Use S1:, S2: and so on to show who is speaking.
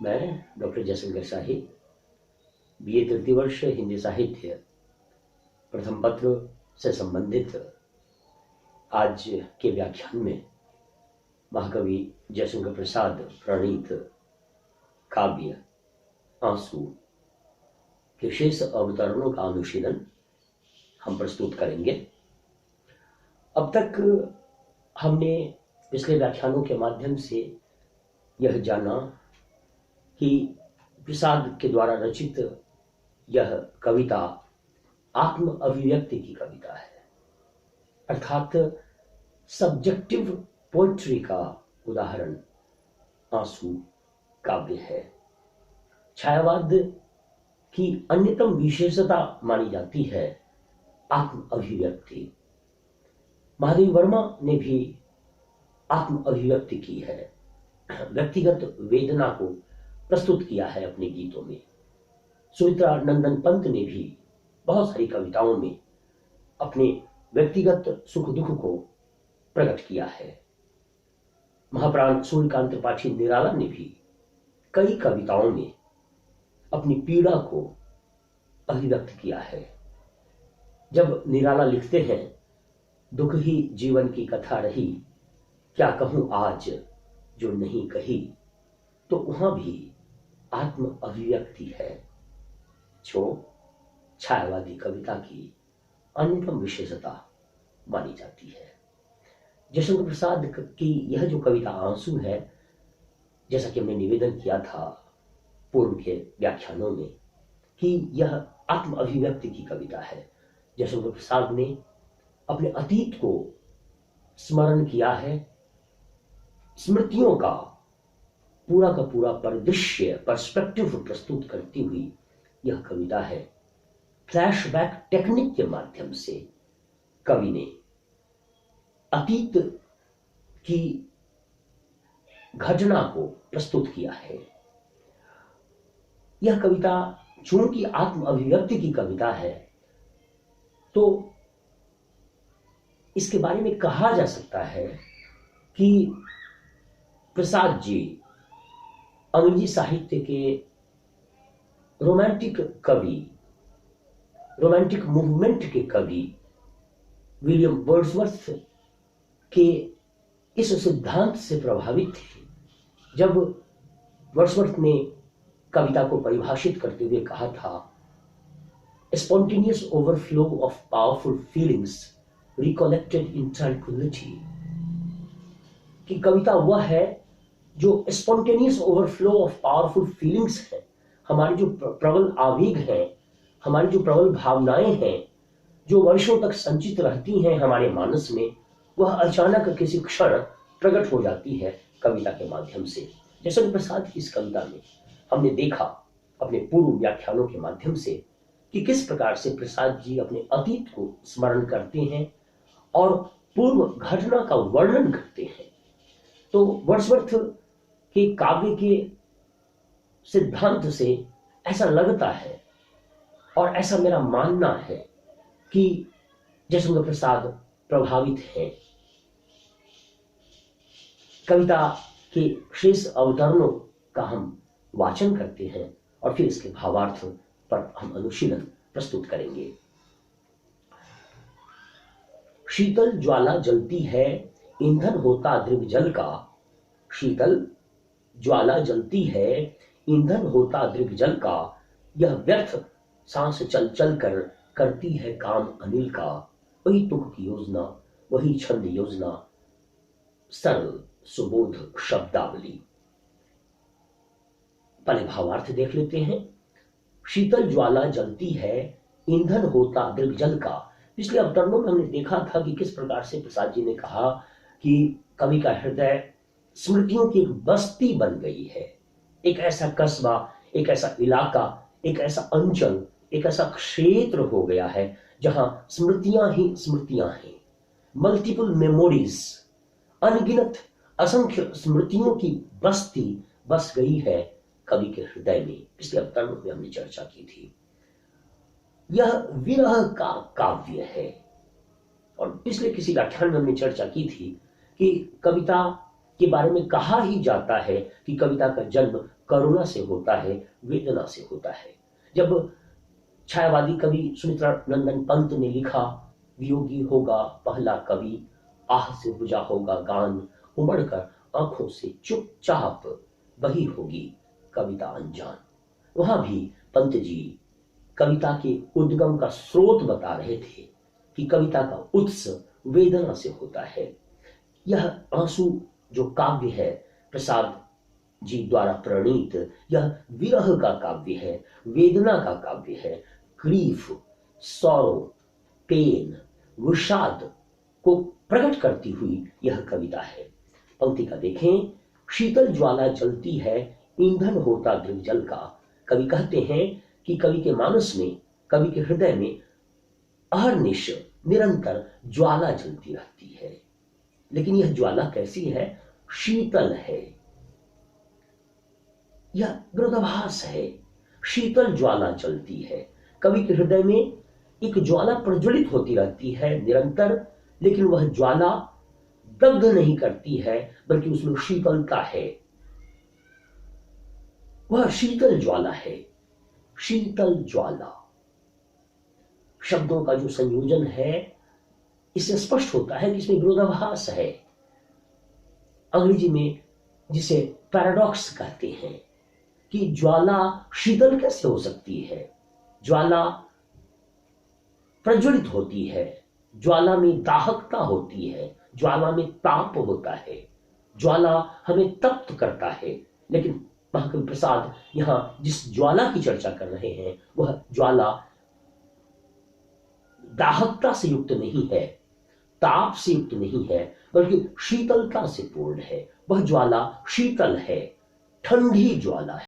S1: मैं डॉक्टर जयशंकर शाही, बीए तृतीय वर्ष हिंदी साहित्य, प्रथम पत्र से संबंधित आज के व्याख्यान में महाकवि जयशंकर प्रसाद प्रणीत काव्य आंसू के शेष अवतरणों का अनुशीलन हम प्रस्तुत करेंगे। अब तक हमने पिछले व्याख्यानों के माध्यम से यह जाना कि प्रसाद के द्वारा रचित यह कविता आत्म अभिव्यक्ति की कविता है, अर्थात सब्जेक्टिव पोएट्री का उदाहरण आंसू काव्य है। छायावाद की अन्यतम विशेषता मानी जाती है आत्म अभिव्यक्ति। महादेव वर्मा ने भी आत्म अभिव्यक्ति की है, व्यक्तिगत वेदना को प्रस्तुत किया है अपने गीतों में। सुमित्रा नंदन पंत ने भी बहुत सारी कविताओं में अपने व्यक्तिगत सुख दुख को प्रकट किया है। महाप्राण सूर्यकांत त्रिपाठी निराला ने भी कई कविताओं में अपनी पीड़ा को अभिव्यक्त किया है। जब निराला लिखते हैं, दुख ही जीवन की कथा रही, क्या कहूं आज जो नहीं कही, तो वहां भी आत्म अभिव्यक्ति है जो छायावादी कविता की अन्यतम विशेषता मानी जाती है। जयशंकर प्रसाद की यह जो कविता आंसू है, जैसा कि हमने निवेदन किया था पूर्व के व्याख्यानों में कि यह आत्म अभिव्यक्ति की कविता है। जयशंकर प्रसाद ने अपने अतीत को स्मरण किया है, स्मृतियों का पूरा परिदृश्य पर्सपेक्टिव प्रस्तुत करती हुई यह कविता है। फ्लैशबैक टेक्निक के माध्यम से कवि ने अतीत की घटना को प्रस्तुत किया है। यह कविता चूंकि आत्म अभिव्यक्ति की कविता है, तो इसके बारे में कहा जा सकता है कि प्रसाद जी अंग्रेजी साहित्य के रोमांटिक कवि, रोमांटिक मूवमेंट के कवि विलियम वर्ड्सवर्थ के इस सिद्धांत से प्रभावित थे। जब वर्ड्सवर्थ ने कविता को परिभाषित करते हुए कहा था, spontaneous overflow of powerful feelings recollected in tranquillity, कि कविता वह है जो spontaneous overflow of powerful feelings है, हमारी जो प्रबल आवेग है, हमारी जो प्रबल भावनाएं हैं, जो वर्षों तक संचित रहती हैं हमारे मानस में, वह अचानक किसी क्षण प्रकट हो जाती है कविता के माध्यम से। जयशंकर प्रसाद की इस कविता में हमने देखा अपने पूर्व व्याख्यानों के माध्यम से कि किस प्रकार से प्रसाद जी अपने अतीत को स्मरण करते हैं और पूर्व घटना का वर्णन करते हैं। तो वर्ड्सवर्थ के काव्य के सिद्धांत से ऐसा लगता है और ऐसा मेरा मानना है कि जयशंकर प्रसाद प्रभावित हैं। कविता के शेष अवतरणों का हम वाचन करते हैं और फिर इसके भावार्थ पर हम अनुशीलन प्रस्तुत करेंगे। शीतल ज्वाला जलती है, ईंधन होता दृग जल का। शीतल ज्वाला जलती है, ईंधन होता दृग जल का। यह व्यर्थ सांस चल चल कर करती है काम अनिल का। वही तुक की योजना, वही छंद योजना, सरल सुबोध शब्दावली। पहले भावार्थ देख लेते हैं। शीतल ज्वाला जलती है, ईंधन होता दृग जल का। पिछले अवतरणों में हमने देखा था कि किस प्रकार से प्रसाद जी ने कहा कि कवि का हृदय स्मृतियों की एक बस्ती बन गई है, एक ऐसा कस्बा, एक ऐसा इलाका, एक ऐसा अंचल, एक ऐसा क्षेत्र हो गया है जहां स्मृतियां ही स्मृतियां हैं। मल्टीपल मेमोरीज, अनगिनत असंख्य स्मृतियों की बस्ती बस गई है कवि के हृदय में। पिछले अवतरणों में हमने चर्चा की थी। यह विरह का काव्य है और पिछले किसी व्याख्यान में हमने चर्चा की थी कि कविता के बारे में कहा ही जाता है कि कविता का जन्म करुणा से होता है, वेदना से होता है। जब छायावादी कवि सुमित्रा नंदन पंत ने लिखा, वियोगी होगा पहला कवि, आह से बुझा होगा गान, उमड़कर आंखों से चुपचाप वही होगी कविता अनजान। वहां भी पंत जी कविता के उद्गम का स्रोत बता रहे थे कि कविता का उत्स वेदना से होता है। यह आंसू जो काव्य है प्रसाद जी द्वारा प्रणीत, यह विरह का काव्य है, वेदना का काव्य है। ग्रीफ, सॉरो, पेन, विषाद को प्रकट करती हुई यह कविता है। पंक्ति का देखें, शीतल ज्वाला जलती है, ईंधन होता दृग्जल का। कवि कहते हैं कि कवि के मानस में, कवि के हृदय में अहर्निश निरंतर ज्वाला जलती रहती है। लेकिन यह ज्वाला कैसी है? शीतल है। यह विरोधाभास है। शीतल ज्वाला जलती है। कवि के हृदय में एक ज्वाला प्रज्वलित होती रहती है निरंतर, लेकिन वह ज्वाला दग्ध नहीं करती है, बल्कि उसमें शीतलता है। वह शीतल ज्वाला है। शीतल ज्वाला शब्दों का जो संयोजन है, इससे स्पष्ट होता है कि इसमें विरोधाभास है। अंग्रेजी में जिसे पैराडॉक्स कहते हैं कि ज्वाला शीतल कैसे हो सकती है। ज्वाला प्रज्वलित होती है, ज्वाला में दाहकता होती है, ज्वाला में ताप होता है, ज्वाला हमें तप्त करता है। लेकिन महाकवि प्रसाद यहां जिस ज्वाला की चर्चा कर रहे हैं, वह ज्वाला दाहकता से युक्त नहीं है, ताप से युक्त नहीं है, बल्कि शीतलता से पूर्ण है। वह ज्वाला शीतल है, ठंडी ज्वाला है।